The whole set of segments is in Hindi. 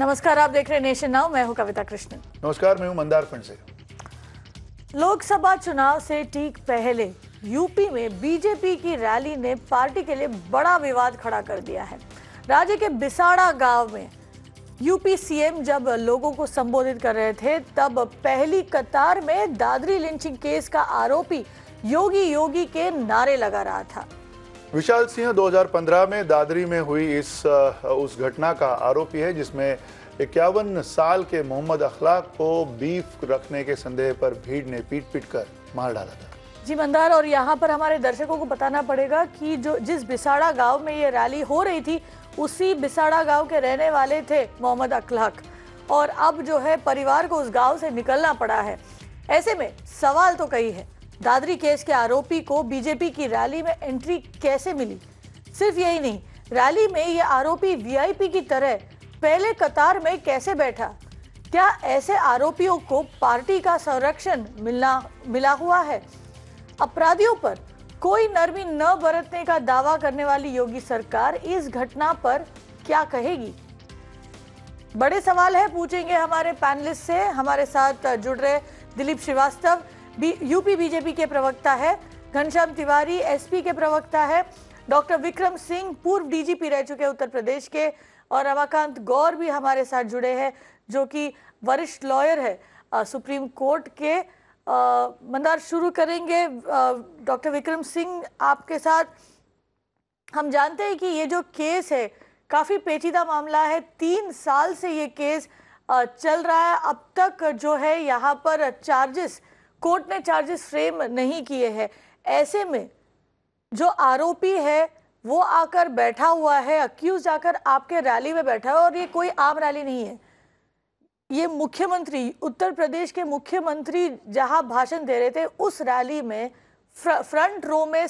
नमस्कार, आप देख रहे हैं नेशन नाउ। मैं हूं कविता कृष्णन। नमस्कार, मैं हूं मंदार फणसे। लोकसभा चुनाव से ठीक पहले यूपी में बीजेपी की रैली ने पार्टी के लिए बड़ा विवाद खड़ा कर दिया है। राज्य के बिसाड़ा गांव में यूपी सीएम जब लोगों को संबोधित कर रहे थे, तब पहली कतार में दादरी लिंचिंग केस का आरोपी योगी योगी के नारे लगा रहा था। विशाल सिंह 2015 में दादरी में हुई उस घटना का आरोपी है जिसमें 51 साल के मोहम्मद अखलाक को बीफ रखने के संदेह पर भीड़ ने पीट कर मार डाला था। जी मंदार, और यहाँ पर हमारे दर्शकों को बताना पड़ेगा कि जिस बिसाड़ा गांव में ये रैली हो रही थी, उसी बिसाड़ा गांव के रहने वाले थे मोहम्मद अखलाक, और अब जो है परिवार को उस गांव से निकलना पड़ा है। ऐसे में सवाल तो कई है, दादरी केस के आरोपी को बीजेपी की रैली में एंट्री कैसे मिली? सिर्फ यही नहीं, रैली में ये आरोपी वीआईपी की तरह पहले कतार में कैसे बैठा? क्या ऐसे आरोपियों को पार्टी का संरक्षण मिला हुआ है? अपराधियों पर कोई नरमी न बरतने का दावा करने वाली योगी सरकार इस घटना पर क्या कहेगी? बड़े सवाल है, पूछेंगे हमारे पैनलिस्ट से। हमारे साथ जुड़ रहे दिलीप श्रीवास्तव, यूपी बीजेपी के प्रवक्ता है, घनश्याम तिवारी एसपी के प्रवक्ता है, डॉक्टर विक्रम सिंह पूर्व डीजीपी रह चुके उत्तर प्रदेश के, और रमाकांत गौर भी हमारे साथ जुड़े हैं जो कि वरिष्ठ लॉयर है सुप्रीम कोर्ट के। मंदार, शुरू करेंगे डॉक्टर विक्रम सिंह आपके साथ। हम जानते हैं कि ये जो केस है काफी पेचीदा मामला है, 3 साल से ये केस चल रहा है। अब तक जो है यहाँ पर कोर्ट ने चार्जेस फ्रेम नहीं किए हैं। ऐसे में जो आरोपी है वो आकर बैठा हुआ है, अक्यूज आकर आपके रैली में बैठा है, और ये कोई आम रैली नहीं है। ये मुख्यमंत्री, उत्तर प्रदेश के मुख्यमंत्री जहां भाषण दे रहे थे, उस रैली में फ्रंट रो में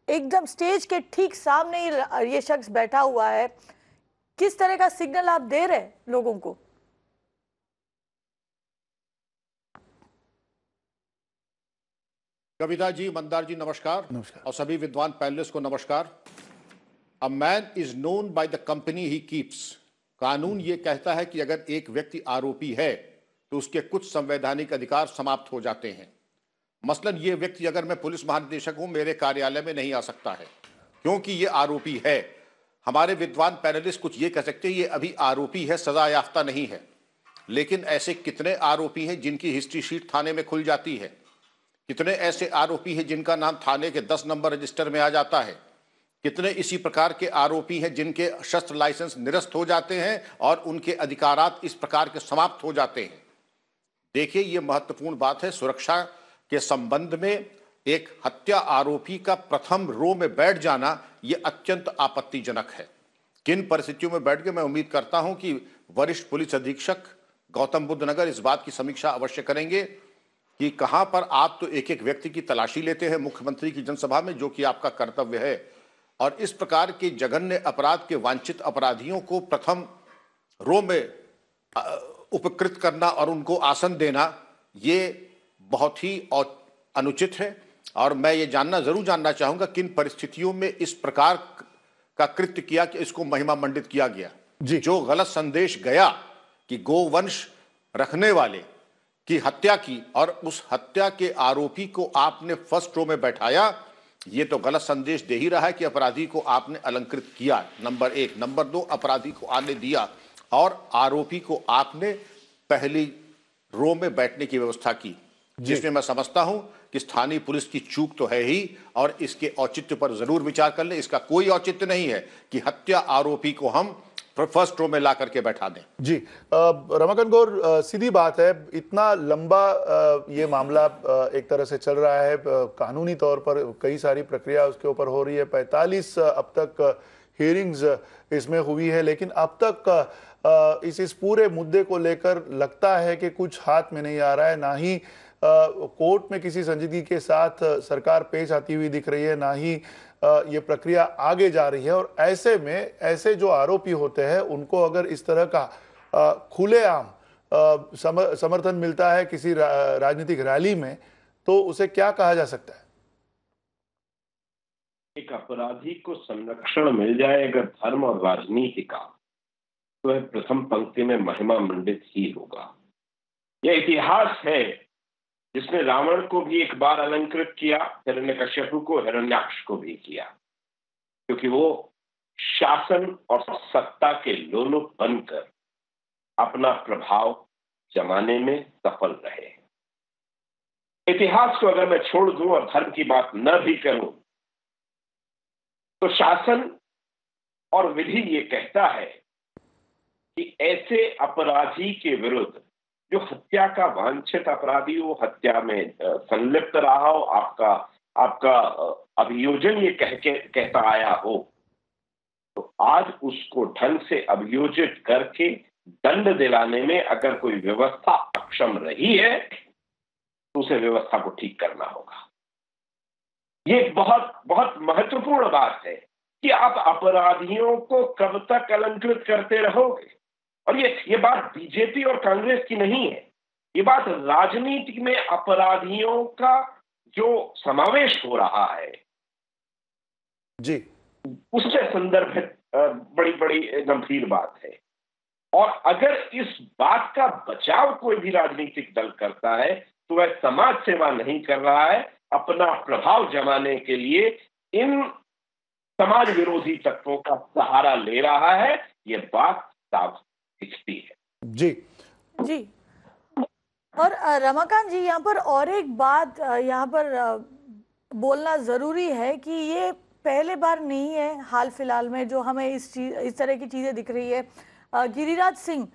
एकदम स्टेज के ठीक सामने ये शख्स बैठा हुआ है। किस तरह का सिग्नल आप दे रहे हैं लोगों को? कविता जी, मंदार जी नमस्कार। नमस्कार। और सभी विद्वान पैनलिस्ट को नमस्कार। A man is known by the company he keeps. कानून ये कहता है कि अगर एक व्यक्ति आरोपी है तो उसके कुछ संवैधानिक अधिकार समाप्त हो जाते हैं। मसलन ये व्यक्ति, अगर मैं पुलिस महानिदेशक हूं, मेरे कार्यालय में नहीं आ सकता है क्योंकि ये आरोपी है। हमारे विद्वान पैनलिस्ट कुछ ये कह सकते हैं ये अभी आरोपी है, सजा याफ्ता नहीं है, लेकिन ऐसे कितने आरोपी हैं जिनकी हिस्ट्री शीट थाने में खुल जाती है? कितने ऐसे आरोपी हैं जिनका नाम थाने के 10 नंबर रजिस्टर में आ जाता है? कितने इसी प्रकार के आरोपी हैं जिनके शस्त्र लाइसेंस निरस्त हो जाते हैं और उनके अधिकारात इस प्रकार के समाप्त हो जाते हैं? देखिए, ये महत्वपूर्ण बात है। सुरक्षा के संबंध में एक हत्या आरोपी का प्रथम रो में बैठ जाना ये अत्यंत आपत्तिजनक है। किन परिस्थितियों में बैठ गए, मैं उम्मीद करता हूं कि वरिष्ठ पुलिस अधीक्षक गौतम बुद्ध नगर इस बात की समीक्षा अवश्य करेंगे कि कहां पर आप तो एक एक व्यक्ति की तलाशी लेते हैं मुख्यमंत्री की जनसभा में, जो कि आपका कर्तव्य है, और इस प्रकार के जघन्य अपराध के वांछित अपराधियों को प्रथम रो में उपकृत करना और उनको आसन देना ये बहुत ही अनुचित है। और मैं ये जरूर जानना चाहूंगा किन परिस्थितियों में इस प्रकार का कृत्य किया कि इसको महिमा मंडित किया गया। जो गलत संदेश गया कि गोवंश रखने वाले की हत्या की और उस हत्या के आरोपी को आपने फर्स्ट रो में बैठाया, ये तो गलत संदेश दे ही रहा है कि अपराधी को आपने अलंकृत किया, नंबर 1। नंबर 2, अपराधी को आने दिया और आरोपी को आपने पहली रो में बैठने की व्यवस्था की, जिसमें मैं समझता हूं कि स्थानीय पुलिस की चूक तो है ही, और इसके औचित्य पर जरूर विचार कर ले। इसका कोई औचित्य नहीं है कि हत्या आरोपी को हम फर्स्ट रो में ला करके बैठा दें। जी रमाकांत गौर, सीधी बात है, इतना लंबा ये मामला एक तरह से चल रहा है, कानूनी तौर पर कई सारी प्रक्रिया उसके ऊपर हो रही है, 45 अब तक हियरिंग्स इसमें हुई है, लेकिन अब तक इस पूरे मुद्दे को लेकर लगता है कि कुछ हाथ में नहीं आ रहा है। ना ही कोर्ट में किसी संजीदगी के साथ सरकार पेश आती हुई दिख रही है, ना ही ये प्रक्रिया आगे जा रही है। और ऐसे में ऐसे जो आरोपी होते हैं उनको अगर इस तरह का खुलेआम समर्थन मिलता है किसी राजनीतिक रैली में, तो उसे क्या कहा जा सकता है? एक अपराधी को संरक्षण मिल जाए अगर धर्म और राजनीति का, तो वह प्रथम पंक्ति में महिमा मंडित ही होगा। यह इतिहास है जिसने रावण को भी एक बार अलंकृत किया, हिरण्यकश्यपु को, हिरण्याक्ष को भी किया, क्योंकि वो शासन और सत्ता के लोलुप बनकर अपना प्रभाव जमाने में सफल रहे। इतिहास को अगर मैं छोड़ दूं और धर्म की बात न भी करूं, तो शासन और विधि ये कहता है कि ऐसे अपराधी के विरुद्ध, जो हत्या का वांछित अपराधी हो, हत्या में संलिप्त रहा हो, आपका अभियोजन ये कहता आया हो, तो आज उसको ढंग से अभियोजित करके दंड दिलाने में अगर कोई व्यवस्था अक्षम रही है तो उसे व्यवस्था को ठीक करना होगा। ये बहुत बहुत महत्वपूर्ण बात है कि आप अपराधियों को कब तक अलंकृत करते रहोगे। और ये बात बीजेपी और कांग्रेस की नहीं है, ये बात राजनीति में अपराधियों का जो समावेश हो रहा है जी, उससे संदर्भित बड़ी बड़ी गंभीर बात है। और अगर इस बात का बचाव कोई भी राजनीतिक दल करता है तो वह समाज सेवा नहीं कर रहा है, अपना प्रभाव जमाने के लिए इन समाज विरोधी तत्वों का सहारा ले रहा है। ये बात साफ दिखती है। जी जी। और रमाकांत जी, यहाँ पर और एक बात यहाँ पर बोलना ज़रूरी है कि ये पहले बार नहीं है हाल फिलहाल में जो हमें इस तरह की चीज़ें दिख रही है। गिरिराज सिंह,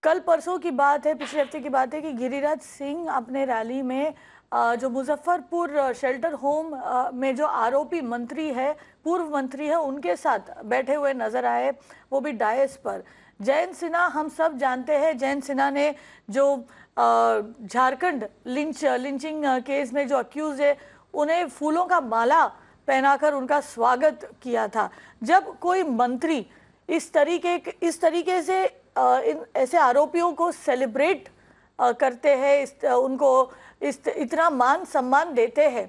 कल परसों की बात है, पिछले हफ्ते की बात है कि गिरिराज सिंह अपने रैली में जो मुजफ्फरपुर शेल्टर होम में जो आरोपी मंत्री है, पूर्व मंत्री है, उनके साथ बैठे हुए नजर आए, वो भी डायस पर। जयंत सिन्हा, हम सब जानते हैं, जयंत सिन्हा ने जो झारखंड लिंचिंग केस में जो अक्यूज है, उन्हें फूलों का माला पहनाकर उनका स्वागत किया था। जब कोई मंत्री इस तरीके से ऐसे आरोपियों को सेलिब्रेट करते हैं, उनको इतना मान सम्मान देते हैं,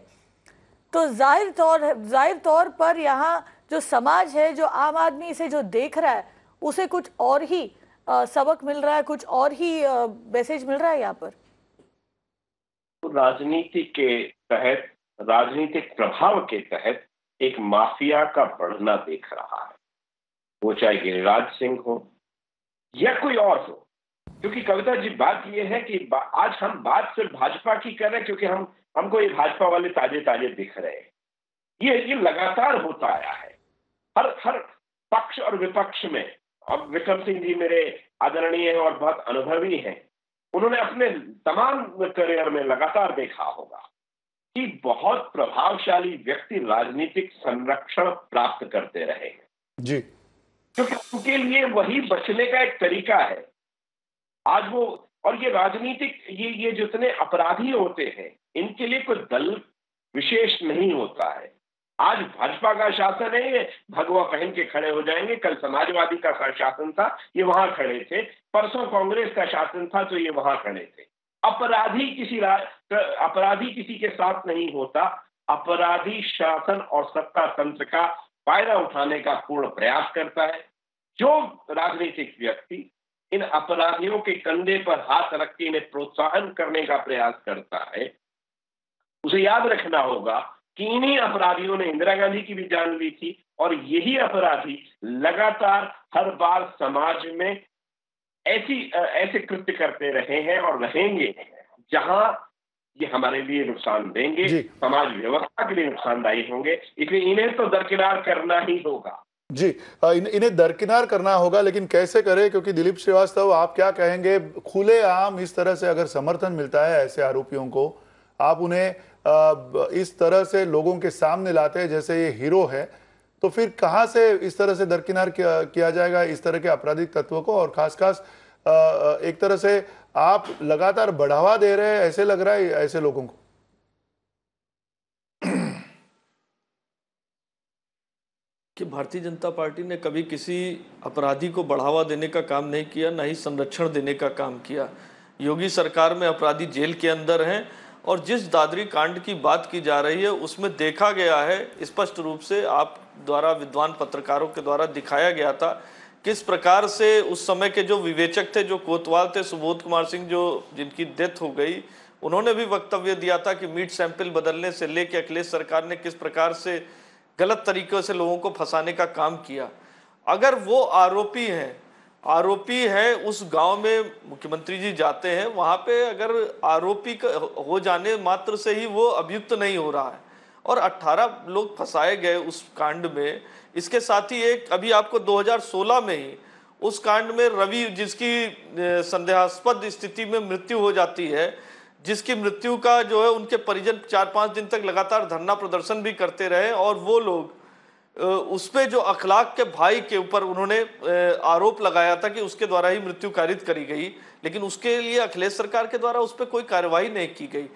तो जाहिर तौर पर यहाँ जो समाज है, जो आम आदमी इसे जो देख रहा है, उसे कुछ और ही सबक मिल रहा है, कुछ और ही मैसेज मिल रहा है यहाँ पर। तो राजनीति के तहत, राजनीतिक प्रभाव के तहत एक माफिया का बढ़ना देख रहा है, वो चाहे गिरिराज सिंह हो या कोई और हो। क्योंकि कविता जी, बात यह है कि आज हम बात सिर्फ भाजपा की कर रहे हैं क्योंकि हमको ये भाजपा वाले ताजे ताजे दिख रहे हैं। ये लगातार होता आया है हर पक्ष और विपक्ष में। अब विक्रम सिंह जी मेरे आदरणीय हैं और बहुत अनुभवी हैं, उन्होंने अपने तमाम करियर में लगातार देखा होगा कि बहुत प्रभावशाली व्यक्ति राजनीतिक संरक्षण प्राप्त करते रहे हैं जी, क्योंकि उनके लिए वही बचने का एक तरीका है। आज वो, और ये राजनीतिक, ये जितने अपराधी होते हैं, इनके लिए कोई दल विशेष नहीं होता है। आज भाजपा का शासन है, ये भगवा पहन के खड़े हो जाएंगे। कल समाजवादी का शासन था, ये वहां खड़े थे। परसों कांग्रेस का शासन था तो ये वहां खड़े थे। अपराधी किसी के साथ नहीं होता। अपराधी शासन और सत्ता तंत्र का फायदा उठाने का पूर्ण प्रयास करता है। जो राजनीतिक व्यक्ति इन अपराधियों के कंधे पर हाथ रख के इन्हें प्रोत्साहन करने का प्रयास करता है, उसे याद रखना होगा कि इन्हीं अपराधियों ने इंदिरा गांधी की भी जान ली थी, और यही अपराधी लगातार हर बार समाज में ऐसे कृत्य करते रहे हैं और रहेंगे जहां ये हमारे लिए नुकसान देंगे, समाज व्यवस्था के लिए नुकसानदायी होंगे। इसलिए इन्हें तो दरकिनार करना ही होगा। जी, इन्हें दरकिनार करना होगा, लेकिन कैसे करें? क्योंकि दिलीप श्रीवास्तव, आप क्या कहेंगे? खुलेआम इस तरह से अगर समर्थन मिलता है ऐसे आरोपियों को, आप उन्हें इस तरह से लोगों के सामने लाते हैं जैसे ये हीरो है, तो फिर कहां से इस तरह से दरकिनार किया जाएगा इस तरह के आपराधिक तत्वों को? और खास एक तरह से आप लगातार बढ़ावा दे रहे हैं, ऐसे लग रहा है ऐसे लोगों को। कि भारतीय जनता पार्टी ने कभी किसी अपराधी को बढ़ावा देने का काम नहीं किया, ना ही संरक्षण देने का काम किया। योगी सरकार में अपराधी जेल के अंदर हैं, और जिस दादरी कांड की बात की जा रही है उसमें देखा गया है स्पष्ट रूप से, आप द्वारा, विद्वान पत्रकारों के द्वारा दिखाया गया था किस प्रकार से उस समय के जो विवेचक थे, जो कोतवाल थे, सुबोध कुमार सिंह, जो जिनकी डेथ हो गई, उन्होंने भी वक्तव्य दिया था कि मीट सैंपल बदलने से लेके अखिलेश सरकार ने किस प्रकार से गलत तरीकों से लोगों को फंसाने का काम किया। अगर वो आरोपी है उस गांव में मुख्यमंत्री जी जाते हैं, वहां पे अगर आरोपी हो जाने मात्र से ही वो अभियुक्त नहीं हो रहा है और 18 लोग फंसाए गए उस कांड में। इसके साथ ही एक अभी आपको 2016 में ही उस कांड में रवि, जिसकी संदेहास्पद स्थिति में मृत्यु हो जाती है, जिसकी मृत्यु का जो है उनके परिजन 4-5 दिन तक लगातार धरना प्रदर्शन भी करते रहे और वो लोग उस पे जो अखलाक के भाई के ऊपर उन्होंने आरोप लगाया था कि उसके द्वारा ही मृत्यु कारित करी गई, लेकिन उसके लिए अखिलेश सरकार के द्वारा उस पर कोई कार्रवाई नहीं की गई।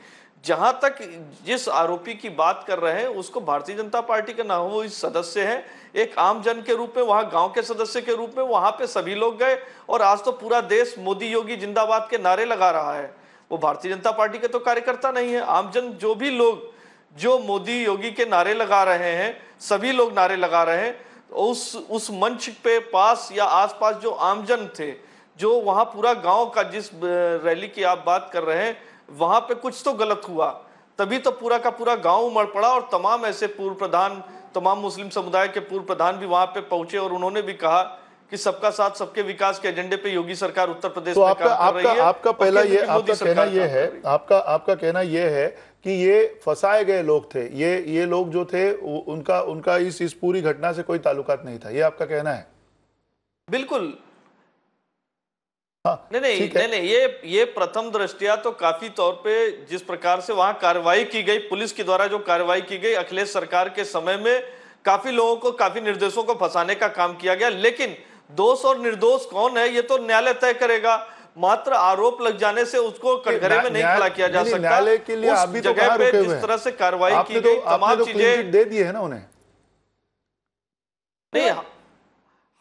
जहां तक जिस आरोपी की बात कर रहे हैं उसको भारतीय जनता पार्टी के नामों सदस्य है, एक आम जन के रूप में, वहां गांव के सदस्य के रूप में वहां पे सभी लोग गए और आज तो पूरा देश मोदी योगी जिंदाबाद के नारे लगा रहा है। वो भारतीय जनता पार्टी के तो कार्यकर्ता नहीं है, आमजन जो भी लोग जो मोदी योगी के नारे लगा रहे हैं, सभी लोग नारे लगा रहे हैं। उस मंच पे पास या आसपास जो आमजन थे, जो वहां पूरा गांव का, जिस रैली की आप बात कर रहे हैं, वहां पे कुछ तो गलत हुआ, तभी तो पूरा का पूरा गांव उमड़ पड़ा और तमाम ऐसे पूर्व प्रधान, तमाम मुस्लिम समुदाय के पूर्व प्रधान भी वहां पे पहुंचे और उन्होंने भी कहा कि सबका साथ सबके विकास के एजेंडे पे योगी सरकार उत्तर प्रदेश में काम कर रही है। आपका कहना ये है कि ये फंसाए गए लोग थे, ये लोग जो थे उनका इस पूरी घटना से कोई ताल्लुकात नहीं था, ये आपका कहना है? बिल्कुल। हाँ, नहीं, ये प्रथम दृष्टया तो काफी तौर पे जिस प्रकार से वहां कार्रवाई की गई, पुलिस के द्वारा जो कार्रवाई की गई अखिलेश सरकार के समय में, काफी लोगों को, काफी निर्दोषों को फंसाने का काम किया गया। लेकिन दोष और निर्दोष कौन है ये तो न्यायालय तय करेगा। मात्र आरोप लग जाने से उसको कटघरे में नहीं खड़ा किया जा सकता। न्यायालय के लिए उस जगह पे जिस तरह से कार्रवाई की गई, तमाम चीजें दे दी है ना उन्हें। नहीं,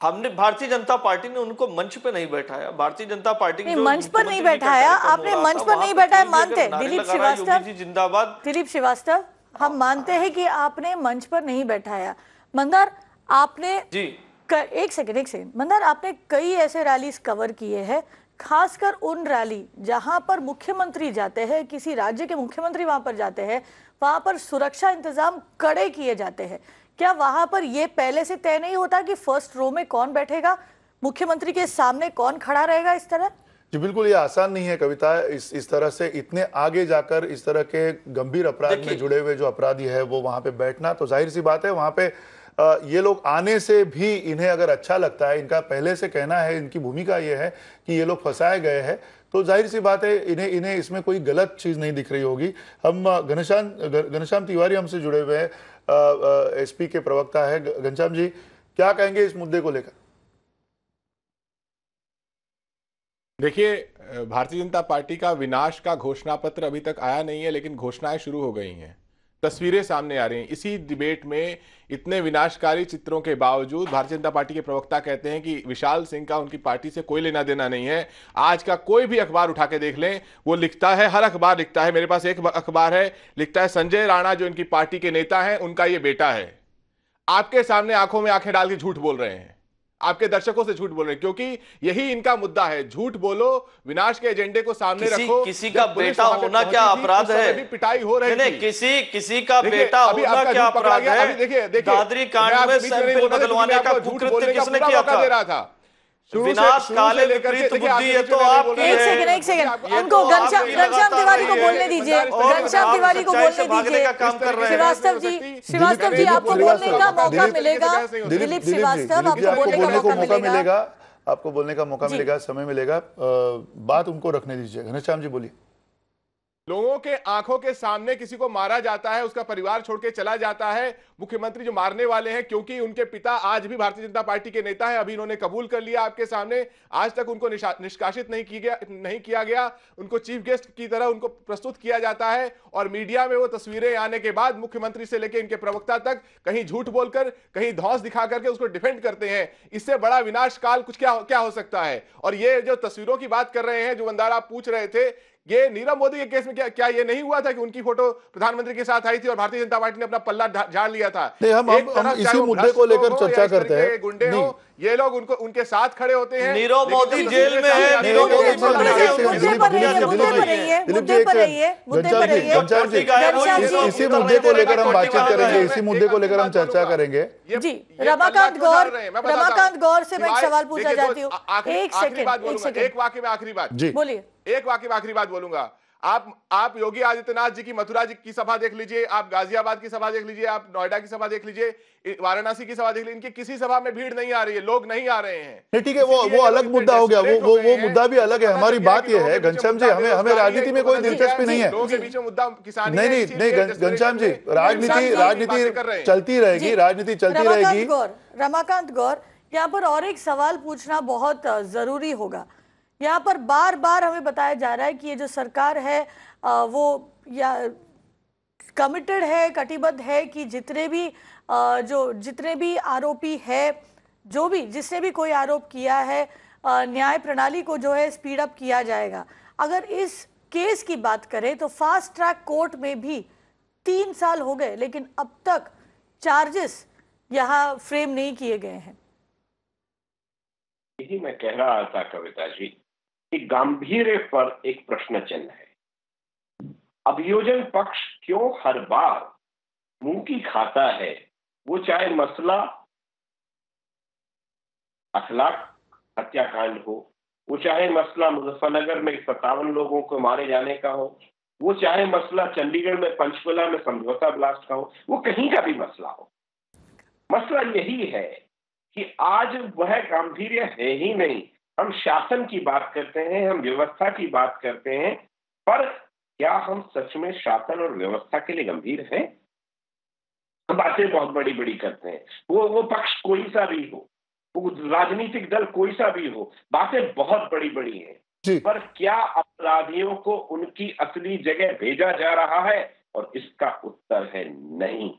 हमने, भारतीय जनता पार्टी ने उनको मंच पे नहीं बैठाया। भारतीय जनता पार्टी ने मंच पर नहीं बैठाया, आपने मंच पर नहीं बैठाया, मानते दिलीप श्रीवास्तव, जिंदाबाद। दिलीप श्रीवास्तव, हम मानते हैं कि आपने मंच पर नहीं बैठाया। मंदार, आपने जी एक सेकंड मंदार, आपने कई ऐसे रैलीज कवर किए हैं, खासकर उन रैली जहां पर मुख्यमंत्री जाते हैं, किसी राज्य के मुख्यमंत्री वहां पर जाते हैं, वहां पर सुरक्षा इंतजाम कड़े किए जाते हैं। क्या वहां पर यह पहले से तय नहीं होता कि फर्स्ट रो में कौन बैठेगा, मुख्यमंत्री के सामने कौन खड़ा रहेगा इस तरह? जी बिल्कुल, ये आसान नहीं है कविता। इस तरह से इतने आगे जाकर इस तरह के गंभीर अपराध में जुड़े हुए जो अपराधी है वो वहां पे बैठना, तो जाहिर सी बात है वहां पे ये लोग आने से भी इन्हें अगर अच्छा लगता है, इनका पहले से कहना है, इनकी भूमिका ये है कि ये लोग फंसाए गए हैं, तो जाहिर सी बात है इन्हें इसमें कोई गलत चीज नहीं दिख रही होगी। हम घनश्याम तिवारी हमसे जुड़े हुए हैं, एसपी के प्रवक्ता है। घनश्याम जी, क्या कहेंगे इस मुद्दे को लेकर? देखिए, भारतीय जनता पार्टी का विनाश का घोषणा पत्र अभी तक आया नहीं है, लेकिन घोषणाएं शुरू हो गई हैं, तस्वीरें सामने आ रही हैं। इसी डिबेट में इतने विनाशकारी चित्रों के बावजूद भारतीय जनता पार्टी के प्रवक्ता कहते हैं कि विशाल सिंह का उनकी पार्टी से कोई लेना देना नहीं है। आज का कोई भी अखबार उठा के देख लें, वो लिखता है, हर अखबार लिखता है, मेरे पास एक अखबार है, लिखता है संजय राणा जो इनकी पार्टी के नेता हैं उनका ये बेटा है। आपके सामने आंखों में आंखें डाल के झूठ बोल रहे हैं, आपके दर्शकों से झूठ बोल रहे हैं, क्योंकि यही इनका मुद्दा है। झूठ बोलो, विनाश के एजेंडे को सामने रखो। किसी का बेटा होना क्या अपराध है? पिटाई हो रही है, किसी का बेटा होना क्या अपराध है? देखिए दादरी कांड में सैंपल बदलवाने का कुकृत्य किसने किया था? विनाश काले विपरीत बुद्धि है तो आपकी है। एक सेकंड उनको घनश्याम तिवारी को बोलने दीजिए, घनश्याम तिवारी को बोलने दीजिए। श्रीवास्तव जी आपको बोलने का मौका मिलेगा। दिलीप श्रीवास्तव, आपको बोलने का मौका मिलेगा, आपको बोलने का मौका मिलेगा, समय मिलेगा, बात उनको रखने दीजिए। घनश्याम जी बोलिए। लोगों के आंखों के सामने किसी को मारा जाता है, उसका परिवार छोड़ के चला जाता है। मुख्यमंत्री जो मारने वाले हैं, क्योंकि उनके पिता आज भी भारतीय जनता पार्टी के नेता हैं, अभी इन्होंने कबूल कर लिया आपके सामने, आज तक उनको निष्कासित नहीं किया गया, उनको चीफ गेस्ट की तरह उनको प्रस्तुत किया जाता है और मीडिया में वो तस्वीरें आने के बाद मुख्यमंत्री से लेकर इनके प्रवक्ता तक कहीं झूठ बोलकर, कहीं धौंस दिखा करके उसको डिफेंड करते हैं। इससे बड़ा विनाश काल कुछ क्या हो सकता है? और ये जो तस्वीरों की बात कर रहे हैं, जो बंदार आप पूछ रहे थे ये नीरव मोदी के केस में क्या ये नहीं हुआ था कि उनकी फोटो प्रधानमंत्री के साथ आई थी और भारतीय जनता पार्टी ने अपना पल्ला झाड़ लिया था? नहीं, हम इसी मुद्दे को लेकर चर्चा करते हैं। गुंडे हो, ये लोग उनके साथ खड़े होते हैं। नीरव मोदी जेल में है, नीरव मोदी इसी मुद्दे को लेकर हम बातचीत करेंगे, इसी मुद्दे को लेकर हम चर्चा करेंगे। जी, रमाकांत गौर से मैं एक सवाल पूछना चाहती हूँ। एक सेकंड, एक वाक्य में आखिरी बात जी बोलिए। एक वाक्य में आखिरी बात बोलूंगा। आप योगी आदित्यनाथ जी की मथुरा जी की सभा देख लीजिए, आप गाजियाबाद की सभा देख लीजिए, आप नोएडा की सभा देख लीजिए, वाराणसी की सभा देख लीजिए, इनकी किसी सभा में भीड़ नहीं आ रही है, लोग नहीं आ रहे हैं। नहीं, ठीक है, वो अलग मुद्दा हो गया, वो मुद्दा भी अलग है। हमारी बात ये है घनश्याम जी, हमें राजनीति में कोई दिलचस्पी नहीं है। लोगों के बीच में मुद्दा किसान नहीं घनश्याम जी, राजनीति चलती रहेगी, राजनीति चलती रहेगी। रमाकांत गौर, यहाँ पर और एक सवाल पूछना बहुत जरूरी होगा। यहाँ पर बार बार हमें बताया जा रहा है कि ये जो सरकार है वो या कमिटेड है, कटिबद्ध है कि जितने भी आरोपी है, जिसने भी कोई आरोप किया है, न्याय प्रणाली को जो है स्पीड अप किया जाएगा। अगर इस केस की बात करें तो फास्ट ट्रैक कोर्ट में भी 3 साल हो गए, लेकिन अब तक चार्जेस यहाँ फ्रेम नहीं किए गए हैं। यही मैं कह रहा था कविता जी कि गंभीर पर एक प्रश्न चिन्ह है। अभियोजन पक्ष क्यों हर बार मुंह की खाता है, वो चाहे मसला अखलाक हत्याकांड हो, वो चाहे मसला मुजफ्फरनगर में 57 लोगों को मारे जाने का हो, वो चाहे मसला चंडीगढ़ में पंचकुला में समझौता ब्लास्ट का हो, वो कहीं का भी मसला हो। मसला यही है कि आज वह गांधीर्य है ही नहीं। हम शासन की बात करते हैं, हम व्यवस्था की बात करते हैं, पर क्या हम सच में शासन और व्यवस्था के लिए गंभीर हैं? हम बातें बहुत बड़ी बड़ी करते हैं, वो पक्ष कोई सा भी हो, वो राजनीतिक दल कोई सा भी हो, बातें बहुत बड़ी बड़ी हैं, पर क्या अपराधियों को उनकी असली जगह भेजा जा रहा है? और इसका उत्तर है नहीं,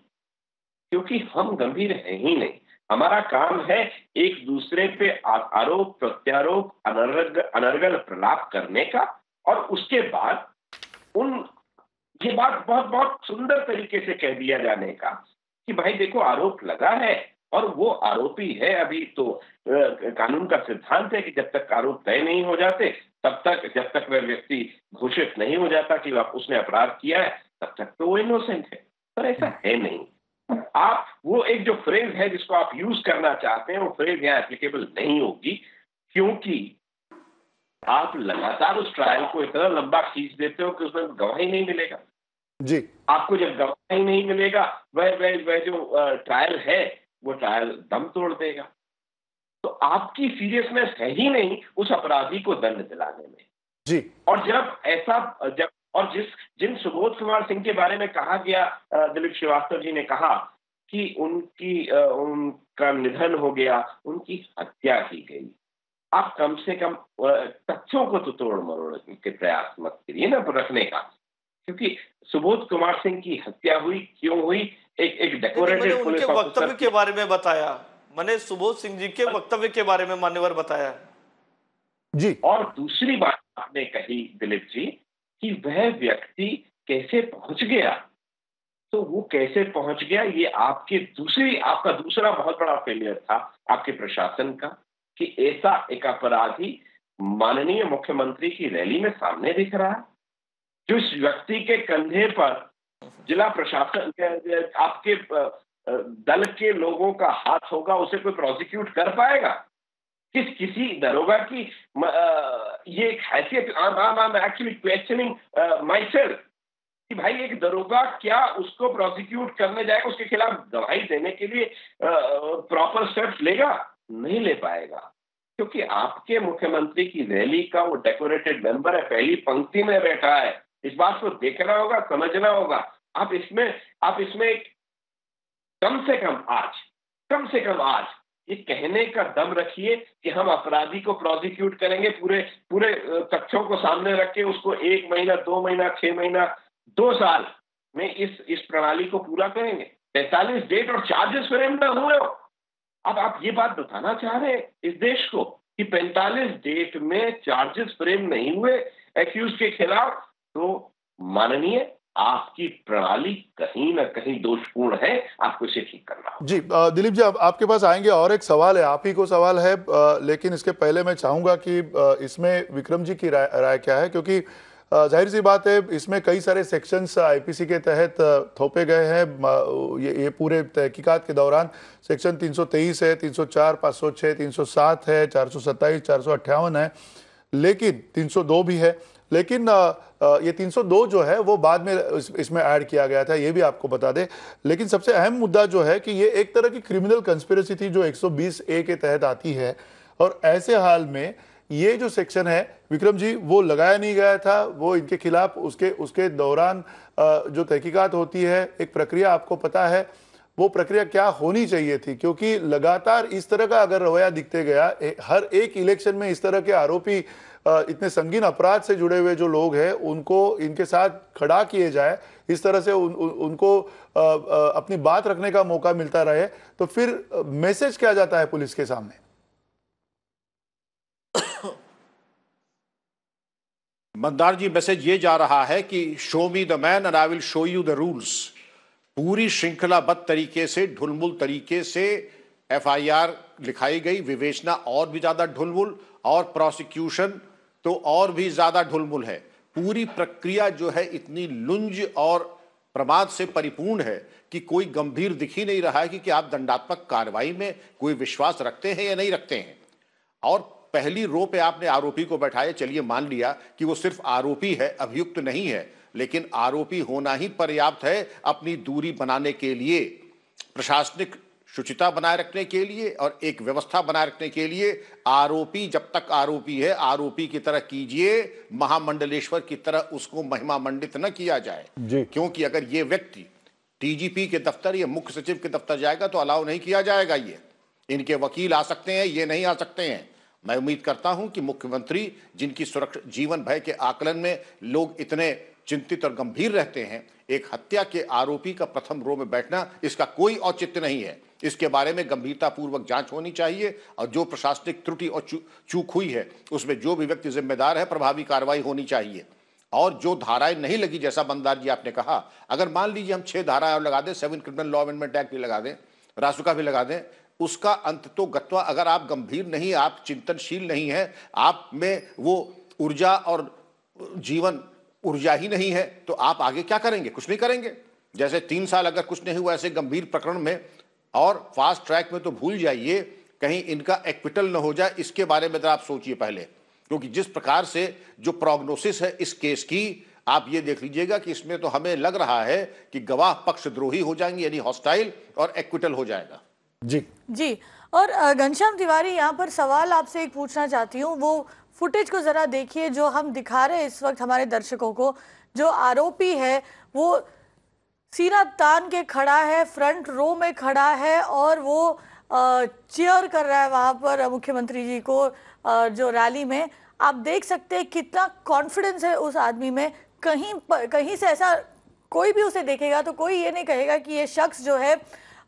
क्योंकि हम गंभीर हैं ही नहीं। हमारा काम है एक दूसरे पे आरोप प्रत्यारोप अनर्गल प्रलाप करने का, और उसके बाद ये बात बहुत बहुत सुंदर तरीके से कह दिया जाने का कि भाई देखो आरोप लगा है और वो आरोपी है। अभी तो कानून का सिद्धांत है कि जब तक आरोप तय नहीं हो जाते, तब तक, जब तक वह व्यक्ति घोषित नहीं हो जाता कि उसने अपराध किया है, तब तक तो वो इनोसेंट है। पर ऐसा है नहीं। आप वो एक जो फ्रेज है जिसको आप यूज करना चाहते हैं, वो फ्रेज यहाँ एप्लीकेबल नहीं होगी, क्योंकि आप लगातार उस ट्रायल को इतना लंबा खींच देते हो कि उसमें गवाही नहीं मिलेगा जी। आपको जब गवाही नहीं मिलेगा, वह जो ट्रायल है वो ट्रायल दम तोड़ देगा। तो आपकी सीरियसनेस है ही नहीं उस अपराधी को दंड दिलाने में जी। और जिन सुबोध कुमार सिंह के बारे में कहा गया, दिलीप श्रीवास्तव जी ने कहा कि उनका निधन हो गया, उनकी हत्या की गई। आप कम से कम तथ्यों को तो तोड़ मरोड़ के प्रयास मत करिए ना रखने का, क्योंकि सुबोध कुमार सिंह की हत्या हुई, क्यों हुई? एक डेकोरेटेड पुलिस ऑफिसर वक्तव्य के बारे में बताया, मैंने सुबोध सिंह जी के वक्तव्य के बारे में मान्यवर बताया जी। और दूसरी बात आपने कही दिलीप जी कि वह व्यक्ति कैसे पहुंच गया, तो वो कैसे पहुंच गया, ये आपका दूसरा बहुत बड़ा फेलियर था आपके प्रशासन का, कि ऐसा एक अपराधी माननीय मुख्यमंत्री की रैली में सामने दिख रहा है, जो इस व्यक्ति के कंधे पर जिला प्रशासन आपके दल के लोगों का हाथ होगा, उसे कोई प्रोसिक्यूट कर पाएगा? किसी दरोगा की ये एक हैसियत, I am actually questioning my self कि भाई एक दरोगा क्या उसको प्रोसिक्यूट करने जाएगा, उसके खिलाफ गवाही देने के लिए प्रॉपर स्टेप्स लेगा? नहीं ले पाएगा, क्योंकि आपके मुख्यमंत्री की रैली का वो डेकोरेटेड मेंबर है, पहली पंक्ति में बैठा है। इस बात को देखना होगा, समझना होगा। आप इसमें कम से कम आज ये कहने का दम रखिए कि हम अपराधी को प्रोसिक्यूट करेंगे, पूरे तथ्यों को सामने रख के उसको 1 महीना, 2 महीना, 6 महीना, 2 साल में इस प्रणाली को पूरा करेंगे। 45 डेट और चार्जेस फ्रेम ना हुए हो। अब आप ये बात बताना चाह रहे हैं इस देश को कि 45 डेट में चार्जेस फ्रेम नहीं हुए, एक्यूज के खिलाफ, तो माननीय आपकी प्रणाली कहीं ना कहीं दोषपूर्ण है, आपको इसे ठीक करना होगा। जी दिलीप जी, अब आपके पास आएंगे और एक सवाल है, आप ही को सवाल है, लेकिन इसके पहले मैं चाहूंगा कि इसमें विक्रम जी की राय क्या है, क्योंकि जाहिर सी बात है इसमें कई सारे सेक्शंस आईपीसी के तहत थोपे गए हैं। ये पूरे तहकीकात के दौरान सेक्शन 323 है, 304, 506, 307 है, 427, 458 है, लेकिन 302 भी है। लेकिन ये 302 जो है वो बाद में इसमें ऐड किया गया था, ये भी आपको बता दें। लेकिन सबसे अहम मुद्दा जो है कि ये एक तरह की क्रिमिनल कंस्पिरेसी थी जो 120A के तहत आती है, और ऐसे हाल में ये जो सेक्शन है विक्रम जी वो लगाया नहीं गया था। वो इनके खिलाफ उसके दौरान जो तहकीकात होती है, एक प्रक्रिया आपको पता है वो प्रक्रिया क्या होनी चाहिए थी, क्योंकि लगातार इस तरह का अगर रवैया दिखते गया, हर एक इलेक्शन में इस तरह के आरोपी इतने संगीन अपराध से जुड़े हुए जो लोग हैं उनको इनके साथ खड़ा किए जाए, इस तरह से उनको अपनी बात रखने का मौका मिलता रहे, तो फिर मैसेज क्या जाता है पुलिस के सामने? मंदार जी, मैसेज ये जा रहा है कि show me the man and I will show you the rules. पूरी श्रृंखलाबद्ध तरीके से, ढुलमुल तरीके से एफआईआर लिखाई गई, विवेचना और भी ज्यादा ढुलमुल, और प्रोसिक्यूशन तो और भी ज्यादा ढुलमुल है। पूरी प्रक्रिया जो है इतनी लुंज और प्रमाद से परिपूर्ण है कि कोई गंभीर दिख ही नहीं रहा है कि आप दंडात्मक कार्रवाई में कोई विश्वास रखते हैं या नहीं रखते हैं। और पहली रो पे आपने आरोपी को बैठाया, चलिए मान लिया कि वो सिर्फ आरोपी है, अभियुक्त नहीं है, लेकिन आरोपी होना ही पर्याप्त है अपनी दूरी बनाने के लिए, प्रशासनिक शुचिता बनाए रखने के लिए और एक व्यवस्था बनाए रखने के लिए। आरोपी जब तक आरोपी है, आरोपी की तरह कीजिए, महामंडलेश्वर की तरह उसको महिमा मंडित न किया जाए। क्योंकि अगर ये व्यक्ति डीजीपी के दफ्तर या मुख्य सचिव के दफ्तर जाएगा तो अलाउ नहीं किया जाएगा। ये इनके वकील आ सकते हैं, ये नहीं आ सकते हैं। मैं उम्मीद करता हूं कि मुख्यमंत्री, जिनकी सुरक्षा जीवन भय के आकलन में लोग इतने चिंतित और गंभीर रहते हैं, एक हत्या के आरोपी का प्रथम रो में बैठना, इसका कोई औचित्य नहीं है। इसके बारे में गंभीरतापूर्वक जांच होनी चाहिए और जो प्रशासनिक त्रुटि और चूक हुई है उसमें जो भी व्यक्ति जिम्मेदार है, प्रभावी कार्रवाई होनी चाहिए। और जो धाराएं नहीं लगी, जैसा मंदार जी आपने कहा, अगर मान लीजिए हम 6 धाराएं और लगा दें, 7 क्रिमिनल लॉ अमेंडमेंट एक्ट भी लगा दें, रासुका भी लगा दें, उसका अंत तो गत्वा, अगर आप गंभीर नहीं, आप चिंतनशील नहीं है, आप में वो ऊर्जा और जीवन ऊर्जा ही नहीं है, तो आप आगे क्या करेंगे? कुछ नहीं करेंगे। जैसे 3 साल अगर कुछ नहीं हुआ ऐसे गंभीर प्रकरण में, और फास्ट ट्रैक में तो भूल जाइए, कहीं इनका एक्विटल न हो जाए, इसके बारे में आप सोचिए पहले। क्योंकि जिस प्रकार से जो प्रोग्नोसिस है इस केस की, आप ये देख लीजिएगा कि इसमें तो हमें लग रहा है कि गवाह पक्षद्रोही हो जाएंगे, यानी हॉस्टाइल, और एक्विटल हो जाएगा। जी। और घनश्याम तिवारी, यहाँ पर सवाल आपसे एक पूछना चाहती हूँ, वो फुटेज को जरा देखिए जो हम दिखा रहे हैं इस वक्त हमारे दर्शकों को। जो आरोपी है वो सीना तान के खड़ा है, फ्रंट रो में खड़ा है, और वो चीयर कर रहा है वहां पर मुख्यमंत्री जी को जो रैली में। आप देख सकते हैं कितना कॉन्फिडेंस है उस आदमी में। कहीं से ऐसा कोई भी उसे देखेगा तो कोई ये नहीं कहेगा कि ये शख्स जो है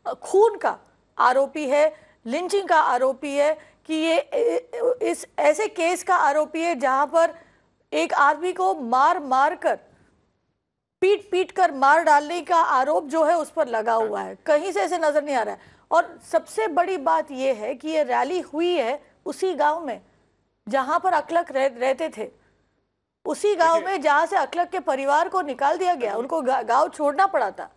खून का आरोपी है, लिंचिंग का आरोपी है, कि ये इस ऐसे केस का आरोपी है जहां पर एक आदमी को मार कर, पीट कर मार डालने का आरोप जो है उस पर लगा हुआ है। कहीं से ऐसे नजर नहीं आ रहा है। और सबसे बड़ी बात यह है कि ये रैली हुई है उसी गांव में जहां पर अखलक रहते थे, उसी गांव में जहां से अखलक के परिवार को निकाल दिया गया, उनको गांव छोड़ना पड़ा था।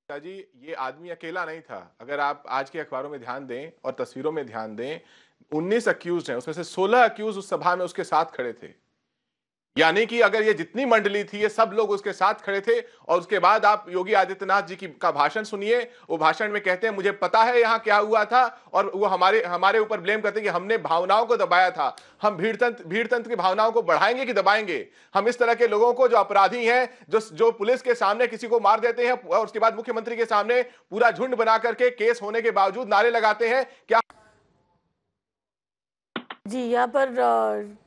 जी, ये आदमी अकेला नहीं था। अगर आप आज के अखबारों में ध्यान दें और तस्वीरों में ध्यान दें, 19 अक्यूज हैं, उसमें से 16 अक्यूज उस सभा में उसके साथ खड़े थे। यानी कि अगर ये जितनी मंडली थी, ये सब लोग उसके साथ खड़े थे। और उसके बाद आप योगी आदित्यनाथ जी का भाषण सुनिए। वो भाषण में कहते हैं, मुझे पता है यहाँ क्या हुआ था, और वो हमारे ऊपर ब्लेम करते हैं कि हमने भावनाओं को दबाया था। हम भीड़ तंत्र की भावनाओं को बढ़ाएंगे कि दबाएंगे? हम इस तरह के लोगों को, जो अपराधी हैं, जो पुलिस के सामने किसी को मार देते हैं और उसके बाद मुख्यमंत्री के सामने पूरा झुंड बना करके केस होने के बावजूद नारे लगाते हैं, क्या? जी, यहाँ पर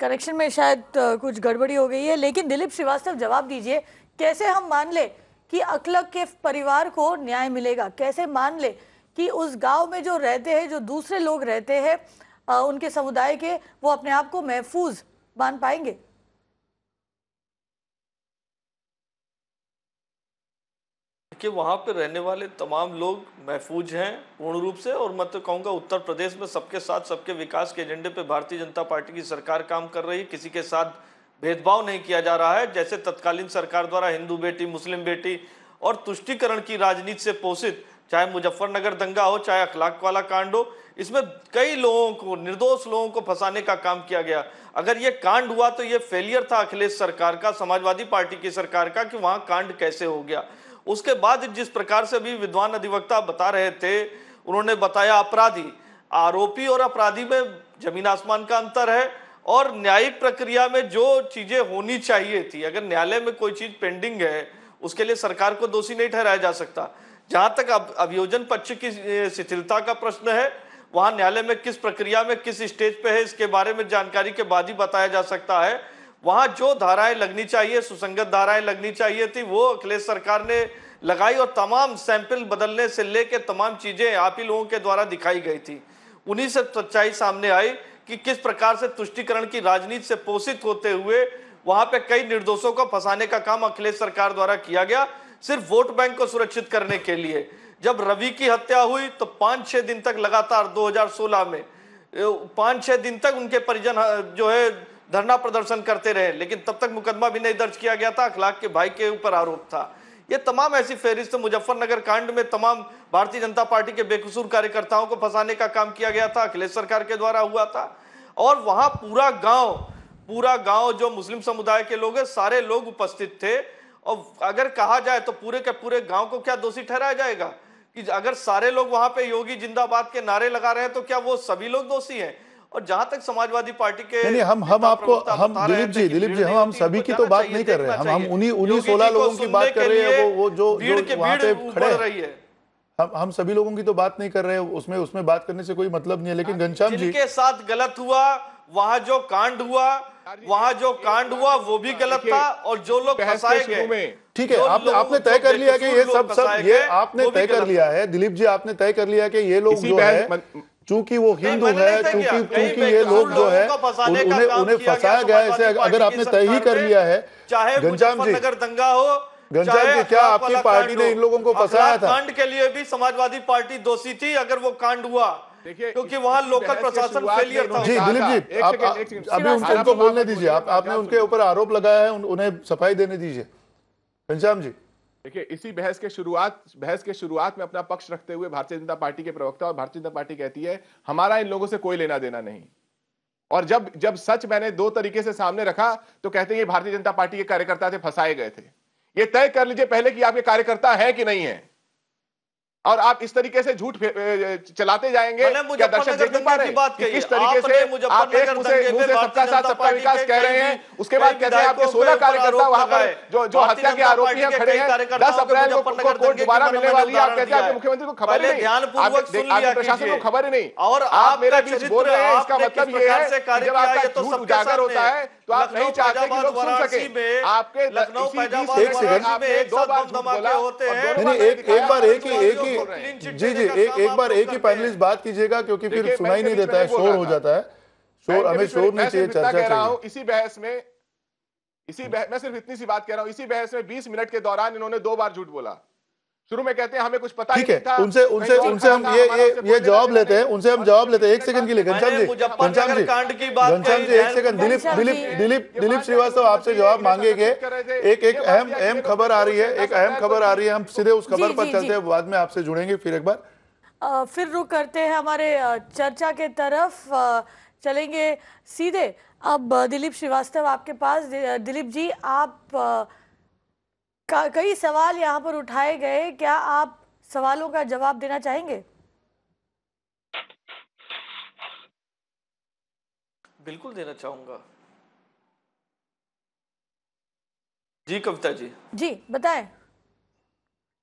कनेक्शन में शायद कुछ गड़बड़ी हो गई है, लेकिन दिलीप श्रीवास्तव जवाब दीजिए, कैसे हम मान ले कि अखलक के परिवार को न्याय मिलेगा? कैसे मान ले कि उस गांव में जो रहते हैं, जो दूसरे लोग रहते हैं, उनके समुदाय के, वो अपने आप को महफूज मान पाएंगे? कि वहाँ पे रहने वाले तमाम लोग महफूज हैं पूर्ण रूप से, और मैं तो कहूँगा उत्तर प्रदेश में सबके साथ सबके विकास के एजेंडे पे भारतीय जनता पार्टी की सरकार काम कर रही है। किसी के साथ भेदभाव नहीं किया जा रहा है। जैसे तत्कालीन सरकार द्वारा हिंदू बेटी, मुस्लिम बेटी और तुष्टीकरण की राजनीति से पोषित चाहे मुजफ्फरनगर दंगा हो, चाहे अखलाक वाला कांड हो, इसमें कई लोगों को, निर्दोष लोगों को फंसाने का काम किया गया। अगर ये कांड हुआ तो ये फेलियर था अखिलेश सरकार का, समाजवादी पार्टी की सरकार का, कि वहां कांड कैसे हो गया। उसके बाद जिस प्रकार से अभी विद्वान अधिवक्ता बता रहे थे, उन्होंने बताया अपराधी, आरोपी और अपराधी में जमीन आसमान का अंतर है। और न्यायिक प्रक्रिया में जो चीजें होनी चाहिए थी, अगर न्यायालय में कोई चीज पेंडिंग है, उसके लिए सरकार को दोषी नहीं ठहराया जा सकता। जहां तक अभियोजन पक्ष की शिथिलता का प्रश्न है, वहां न्यायालय में किस प्रक्रिया में किस स्टेज पे है, इसके बारे में जानकारी के बाद ही बताया जा सकता है। वहां जो धाराएं लगनी चाहिए, सुसंगत धाराएं लगनी चाहिए थी, वो अखिलेश सरकार ने लगाई, और तमाम सैंपल बदलने से लेकर तमाम चीजें आप ही लोगों के द्वारा दिखाई गई थी। उन्हीं से सच्चाई सामने आई कि किस प्रकार से तुष्टीकरण की राजनीति से पोषित होते हुए वहां पे कई निर्दोषों को फंसाने का काम अखिलेश सरकार द्वारा किया गया, सिर्फ वोट बैंक को सुरक्षित करने के लिए। जब रवि की हत्या हुई तो 5-6 दिन तक लगातार 2016 में 5-6 दिन तक उनके परिजन जो है धरना प्रदर्शन करते रहे, लेकिन तब तक मुकदमा भी नहीं दर्ज किया गया था। अखलाक के भाई के ऊपर आरोप था। ये तमाम ऐसी फेहरिस्त, मुजफ्फरनगर कांड में तमाम भारतीय जनता पार्टी के बेकसूर कार्यकर्ताओं को फंसाने का काम किया गया था, अखिलेश सरकार के द्वारा हुआ था। और वहां पूरा गांव जो मुस्लिम समुदाय के लोग हैं, सारे लोग उपस्थित थे। और अगर कहा जाए तो पूरे के पूरे गांव को क्या दोषी ठहराया जाएगा कि अगर सारे लोग वहां पे योगी जिंदाबाद के नारे लगा रहे हैं तो क्या वो सभी लोग दोषी हैं? और जहां तक समाजवादी पार्टी के नहीं, हम आपको, हम दिलीप जी हम सभी की तो बात नहीं कर रहे हैं। हम उन्हीं 16 लोगों की बात कर रहे हैं, वो जो वहां पे खड़े हैं। हम सभी लोगों की तो बात नहीं कर रहे हैं, उसमें बात करने से कोई मतलब नहीं है। लेकिन घनश्याम जी, जिनके साथ गलत हुआ, वहां जो कांड हुआ वो भी गलत था, और जो लोग फंसाए गए, ठीक है, आपने तय कर लिया कि ये सब ये आपने तय कर लिया है। दिलीप जी, आपने तय कर लिया कि ये लोग जो है, चूंकि वो हिंदू है, चूंकि ये लोग जो है उन्हें फंसाया गया है, अगर आपने तय ही कर लिया है। चाहे मुजफ्फरनगर दंगा हो, घनश्याम जी, क्या आपकी पार्टी ने इन लोगों को फंसाया था? कांड के लिए भी समाजवादी पार्टी दोषी थी अगर वो कांड हुआ, क्योंकि वहां लोकल प्रशासन फेलियर था। जी दिलीप जी, अभी उनको बोलने दीजिए। आपने उनके ऊपर आरोप लगाया है, उन्हें सफाई देने दीजिए। घनश्याम जी, देखिए, इसी बहस के शुरुआत में अपना पक्ष रखते हुए भारतीय जनता पार्टी के प्रवक्ता और भारतीय जनता पार्टी कहती है हमारा इन लोगों से कोई लेना देना नहीं। और जब सच मैंने 2 तरीके से सामने रखा तो कहते हैं ये भारतीय जनता पार्टी के कार्यकर्ता थे, फंसाए गए थे। ये तय कर लीजिए पहले कि आपके कार्यकर्ता है कि नहीं है, और आप इस तरीके से झूठ चलाते जाएंगे। क्या दर्शक देख नहीं पा रहे कि किस तरीके से आप एक मुंह से सबका साथ सबका विकास कह रहे हैं, उसके बाद कहते हैं आपके 16 कार्यकर्ता वहां पर जो हत्या के आरोपी हैं खड़े हैं। 10 अप्रैल को कोर्ट दोबारा मिलने वाली है, आप कहते हैं आपके मुख्यमंत्री को खबर ही नहीं, आपके प्रशासन को खबर ही नहीं, और आप मेरे बीच बोल रहे हैं। इसका मतलब ये है कि जब आपका झूठ उजागर होता है तो आप नहीं चाहते कि लोग सुन सके। आपके लखनऊ एक बार एक ही पैनलिस्ट बात कीजिएगा, क्योंकि फिर सुनाई नहीं देता है, शोर हो जाता है। हमें शोर नहीं चाहिए, चर्चा चाहिए। इसी बहस में मैं सिर्फ इतनी सी बात कह रहा हूं, इसी बहस में 20 मिनट के दौरान इन्होंने 2 बार झूठ बोला। शुरू में कहते हैं हमें कुछ पता ही नहीं था। उनसे हम ये जवाब लेते हैं, उनसे हम जवाब लेते हैं। 1 सेकंड के लिए घनश्याम जी, एक सेकंड। दिलीप श्रीवास्तव आपसे जवाब मांगेंगे। एक अहम खबर आ रही है, हम सीधे उस खबर पर चलते हैं, बाद में आपसे जुड़ेंगे फिर एक बार। फिर रुक करते हैं हमारे चर्चा के तरफ, चलेंगे सीधे अब दिलीप श्रीवास्तव आपके पास। दिलीप जी, आप कई सवाल यहाँ पर उठाए गए, क्या आप सवालों का जवाब देना चाहेंगे? बिल्कुल देना चाहूंगा जी। कविता जी बताएं।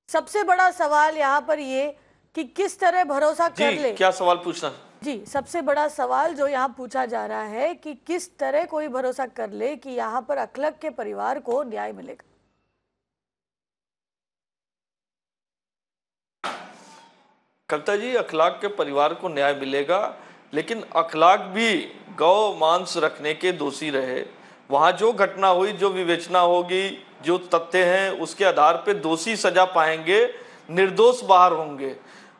सबसे बड़ा सवाल यहाँ पर ये कि किस तरह भरोसा कर ले। क्या सवाल पूछना? जी, सबसे बड़ा सवाल जो यहाँ पूछा जा रहा है कि किस तरह कोई भरोसा कर ले कि यहाँ पर अखलाक के परिवार को न्याय मिलेगा। कविता जी, अखलाक के परिवार को न्याय मिलेगा लेकिन अखलाक भी गौ मांस रखने के दोषी रहे। वहाँ जो घटना हुई, जो विवेचना होगी, जो तथ्य हैं उसके आधार पे दोषी सजा पाएंगे, निर्दोष बाहर होंगे।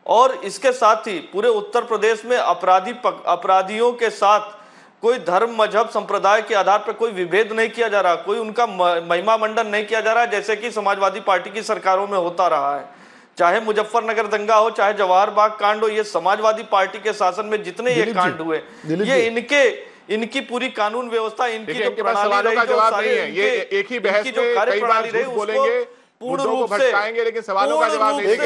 और इसके साथ ही पूरे उत्तर प्रदेश में अपराधियों के साथ कोई धर्म, मजहब, संप्रदाय के आधार पर कोई विभेद नहीं किया जा रहा, कोई उनका महिमा मंडन नहीं किया जा रहा है, जैसे कि समाजवादी पार्टी की सरकारों में होता रहा है। चाहे मुजफ्फरनगर दंगा हो, चाहे जवाहर बाग कांड हो, ये समाजवादी पार्टी के शासन में जितने ये कांड हुए, ये इनकी पूरी कानून व्यवस्था, इनकी जो प्रणाली रही, जो सारे ये एक ही बहस में कई बार झूठ बोलेंगे, पूर्ण रूप से भटकाएंगे, लेकिन सवालों का जवाब नहीं देंगे।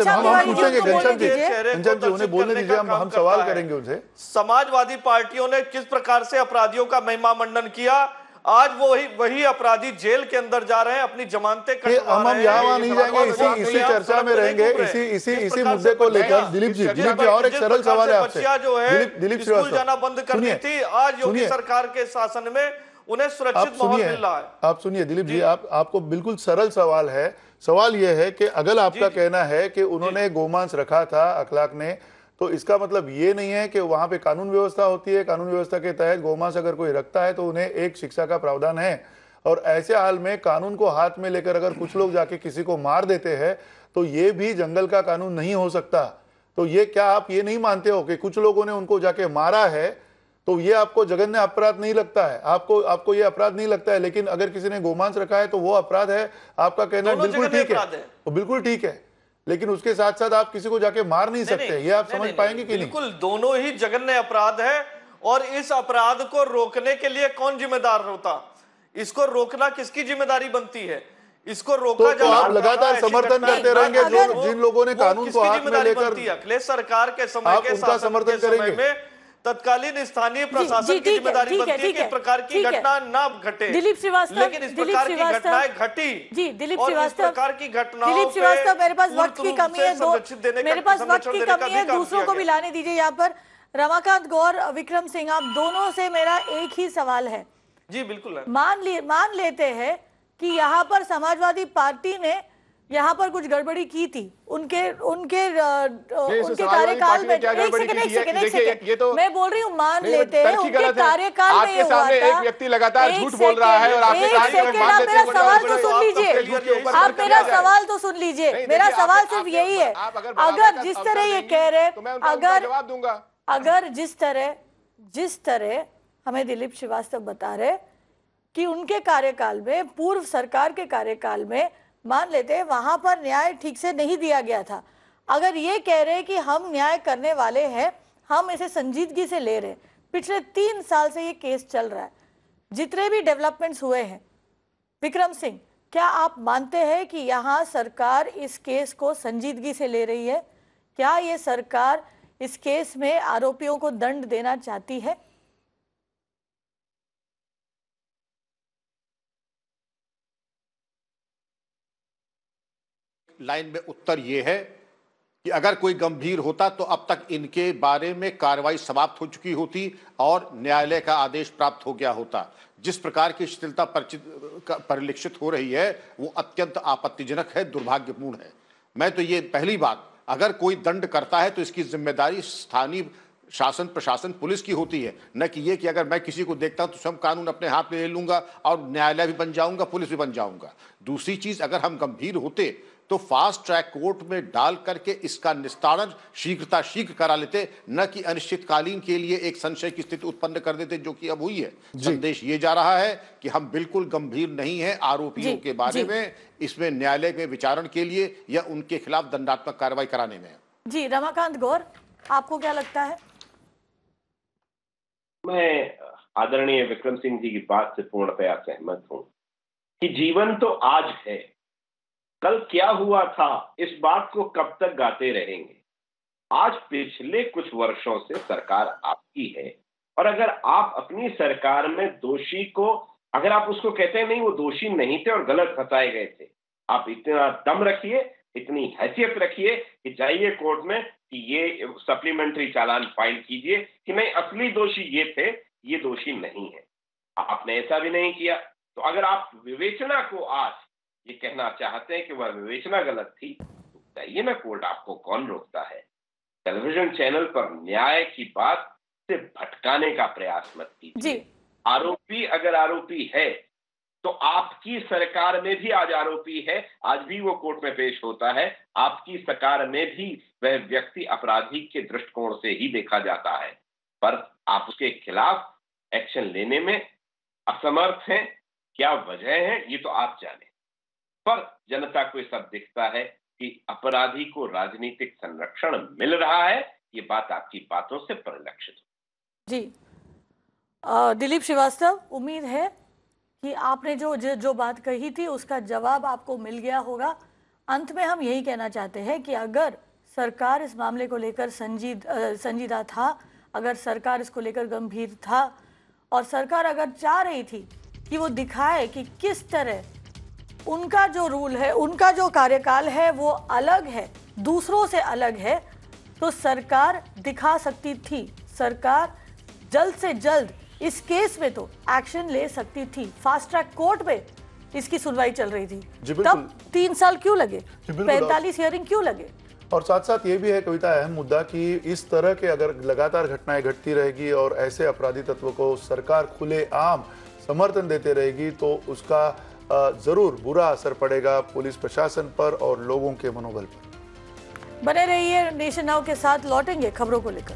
हम पूछेंगे घनश्याम जी, उन्हें बोलने दीजिए, हम सवाल करेंगे उनसे। समाजवादी पार्टियों ने किस प्रकार से अपराधियों का महिमा मंडन किया, आज वही अपराधी जेल के अंदर जा रहे हैं, अपनी जमानतें हम यहाँ वहाँ नहीं जाएंगे, इसी चर्चा में रहेंगे, इसी मुद्दे को लेकर। दिलीप जी और एक सरल सवाल है आपसे। जो है दिलीप स्कूल जाना बंद करनी थी, आज योगी सरकार के शासन में उन्हें सुरक्षित माहौल मिल रहा है। आप सुनिए दिलीप जी, आपको बिल्कुल सरल सवाल है। सवाल यह है कि अगर आपका कहना है कि उन्होंने गोमांस रखा था अखलाक ने, तो इसका मतलब ये नहीं है कि वहां पे कानून व्यवस्था होती है, कानून व्यवस्था के तहत गोमांस अगर कोई रखता है तो उन्हें एक शिक्षा का प्रावधान है। और ऐसे हाल में कानून को हाथ में लेकर अगर कुछ लोग जाके किसी को मार देते हैं तो ये भी जंगल का कानून नहीं हो सकता। तो ये क्या आप ये नहीं मानते हो कि कुछ लोगों ने उनको जाके मारा है तो ये आपको जघन्य अपराध नहीं लगता है? आपको ये अपराध नहीं लगता है, लेकिन अगर किसी ने गोमांस रखा है तो वो अपराध है। आपका कहना बिल्कुल ठीक है, वो बिल्कुल ठीक है, लेकिन उसके साथ साथ आप किसी को जाके मार नहीं सकते। ये आप समझ पाएंगे कि नहीं? बिल्कुल, दोनों ही जघन्य अपराध है। और इस अपराध को रोकने के लिए कौन जिम्मेदार होता? इसको रोकना किसकी जिम्मेदारी बनती है? इसको रोका तो आप लगातार समर्थन करते रहेंगे जिन लोगों ने कानून को हाथ में लेकर। अखिलेश सरकार के समय के समर्थन करेंगे? तत्कालीन स्थानीय प्रशासन की जिम्मेदारी बनती है कि इस प्रकार की घटना ना घटे। दिलीप श्रीवास्तव, लेकिन इस प्रकार की घटनाएं घटी। जी दिलीप और इस श्रीवास्तव, प्रकार की घटनाओं दिलीप श्रीवास्तव, मेरे पास वक्त की कमी है, मेरे पास वक्त की कमी है, दूसरों को भी लाने दीजिए यहाँ पर। रमाकांत गौर, विक्रम सिंह, आप दोनों से मेरा एक ही सवाल है। जी बिल्कुल है। मान लेते हैं कि यहाँ पर समाजवादी पार्टी ने यहाँ पर कुछ गड़बड़ी की थी उनके कार्यकाल में। एक सेकंड, मैं बोल रही हूँ मान लेते हैं उनके कार्यकाल में ये हुआ था। एक व्यक्ति लगातार झूठ बोल रहा है और आपने आप मेरा सवाल तो सुन लीजिए, आप मेरा सवाल तो सुन लीजिए। मेरा सवाल सिर्फ यही है, अगर जिस तरह ये कह रहे, अगर जिस तरह हमें दिलीप श्रीवास्तव बता रहे कि उनके कार्यकाल में, पूर्व सरकार के कार्यकाल में, मान लेते हैं वहां पर न्याय ठीक से नहीं दिया गया था। अगर ये कह रहे कि हम न्याय करने वाले हैं, हम इसे संजीदगी से ले रहे हैं, पिछले 3 साल से ये केस चल रहा है, जितने भी डेवलपमेंट्स हुए हैं, विक्रम सिंह, क्या आप मानते हैं कि यहाँ सरकार इस केस को संजीदगी से ले रही है? क्या ये सरकार इस केस में आरोपियों को दंड देना चाहती है? लाइन में उत्तर यह है कि अगर कोई गंभीर होता तो अब तक इनके बारे में कार्रवाई समाप्त हो चुकी होती और न्यायालय का आदेश प्राप्त हो गया होता। जिस प्रकार की शिथिलता परिलक्षित हो रही है वो अत्यंत आपत्तिजनक है, दुर्भाग्यपूर्ण है। मैं तो ये पहली बात, अगर कोई दंड करता है तो इसकी जिम्मेदारी स्थानीय शासन, प्रशासन, पुलिस की होती है, न कि ये कि अगर मैं किसी को देखता हूं तो स्वयं कानून अपने हाथ में ले लूंगा और न्यायालय भी बन जाऊंगा, पुलिस भी बन जाऊंगा। दूसरी चीज, अगर हम गंभीर होते तो फास्ट ट्रैक कोर्ट में डाल करके इसका निस्तारण शीघ्र करा लेते, न कि अनिश्चितकालीन के लिए एक संशय की स्थिति उत्पन्न कर देते, जो कि अब हुई है। संदेश ये जा रहा है कि हम बिल्कुल गंभीर नहीं हैं आरोपियों के बारे में, इसमें न्यायालय में विचारण के लिए या उनके खिलाफ दंडात्मक कार्रवाई कराने में। जी रमाकांत गौर, आपको क्या लगता है? मैं आदरणीय विक्रम सिंह जी की बात से पूर्णतया सहमत हूं कि जीवन तो आज है, कल क्या हुआ था इस बात को कब तक गाते रहेंगे। आज पिछले कुछ वर्षों से सरकार आपकी है, और अगर आप अपनी सरकार में दोषी को, अगर आप उसको कहते हैं नहीं वो दोषी नहीं थे और गलत फंसाए गए थे, आप इतना दम रखिए, इतनी हैसियत रखिए कि जाइए कोर्ट में कि ये सप्लीमेंट्री चालान फाइल कीजिए कि नहीं असली दोषी ये थे, ये दोषी नहीं है। आपने ऐसा भी नहीं किया। तो अगर आप विवेचना को आज ये कहना चाहते हैं कि वह विवेचना गलत थी, तो जाइए ना कोर्ट, आपको कौन रोकता है। टेलीविजन चैनल पर न्याय की बात से भटकाने का प्रयास मत कीजिए। जी। आरोपी अगर आरोपी है तो आपकी सरकार में भी आज आरोपी है, आज भी वो कोर्ट में पेश होता है, आपकी सरकार में भी वह व्यक्ति अपराधी के दृष्टिकोण से ही देखा जाता है, पर आप उसके खिलाफ एक्शन लेने में असमर्थ हैं। क्या वजह है ये तो आप जाने, पर जनता को ये सब दिखता है कि अपराधी को राजनीतिक संरक्षण मिल रहा है, ये बात आपकी बातों से परिलक्षित हो। जी। दिलीप श्रीवास्तव, उम्मीद है कि आपने जो बात कही थी उसका जवाब आपको मिल गया होगा। अंत में हम यही कहना चाहते हैं कि अगर सरकार इस मामले को लेकर संजीदा था, अगर सरकार इसको लेकर गंभीर था और सरकार अगर चाह रही थी कि वो दिखाए कि किस तरह उनका जो रूल है, उनका जो कार्यकाल है वो अलग है, दूसरों से अलग है, तो सरकार दिखा सकती थी। सरकार जल्द से जल्द इस केस में तो एक्शन ले सकती थी। फास्ट ट्रैक कोर्ट में इसकी सुनवाई चल रही थी, तब 3 साल क्यों लगे, 45 हियरिंग क्यों लगे? और साथ साथ ये भी है कविता, अहम मुद्दा कि इस तरह के अगर लगातार घटनाएं घटती रहेगी और ऐसे अपराधी तत्व को सरकार खुलेआम समर्थन देते रहेगी तो उसका जरूर बुरा असर पड़ेगा पुलिस प्रशासन पर और लोगों के मनोबल पर। बने रहिए नेशन नाउ के साथ, लौटेंगे खबरों को लेकर।